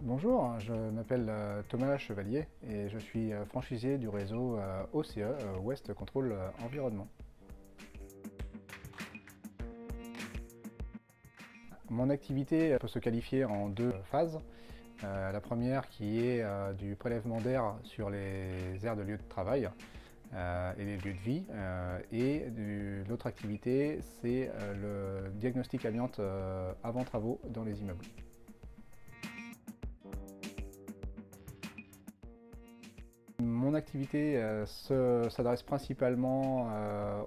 Bonjour, je m'appelle Thomas Chevalier et je suis franchisé du réseau OCE, West Control Environnement. Mon activité peut se qualifier en deux phases. La première qui est du prélèvement d'air sur les aires de lieu de travail et les lieux de vie. Et l'autre activité, c'est le diagnostic amiante avant travaux dans les immeubles. Mon activité s'adresse principalement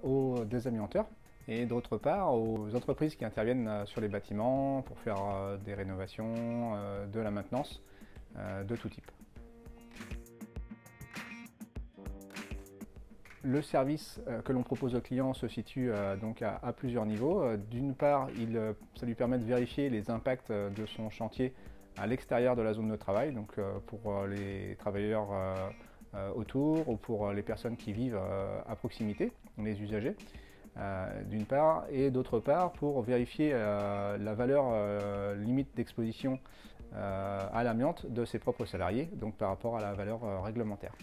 aux désamianteurs et d'autre part aux entreprises qui interviennent sur les bâtiments pour faire des rénovations, de la maintenance de tout type. Le service que l'on propose au client se situe donc à plusieurs niveaux. D'une part, ça lui permet de vérifier les impacts de son chantier à l'extérieur de la zone de travail, donc pour les travailleurs autour ou pour les personnes qui vivent à proximité, les usagers, d'une part, et d'autre part pour vérifier la valeur limite d'exposition à l'amiante de ses propres salariés, donc par rapport à la valeur réglementaire.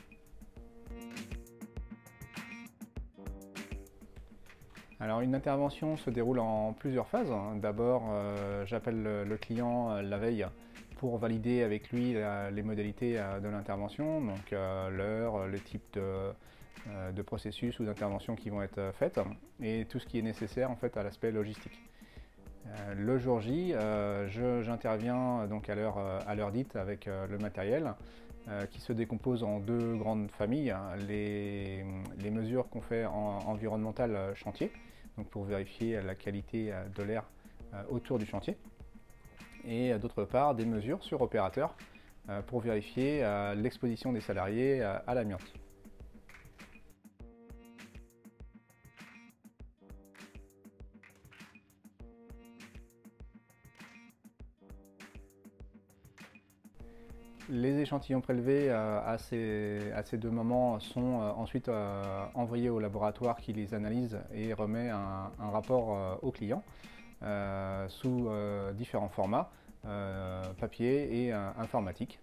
Alors une intervention se déroule en plusieurs phases. D'abord, j'appelle le client la veille pour valider avec lui les modalités de l'intervention, donc l'heure, le type de processus ou d'intervention qui vont être faites et tout ce qui est nécessaire en fait à l'aspect logistique. Le jour J, j'interviens donc à l'heure dite avec le matériel qui se décompose en deux grandes familles. Les mesures qu'on fait environnementales chantier, donc pour vérifier la qualité de l'air autour du chantier, et d'autre part des mesures sur opérateur pour vérifier l'exposition des salariés à l'amiante. Les échantillons prélevés à ces deux moments sont ensuite envoyés au laboratoire qui les analyse et remet un rapport au client sous différents formats, papier et informatique.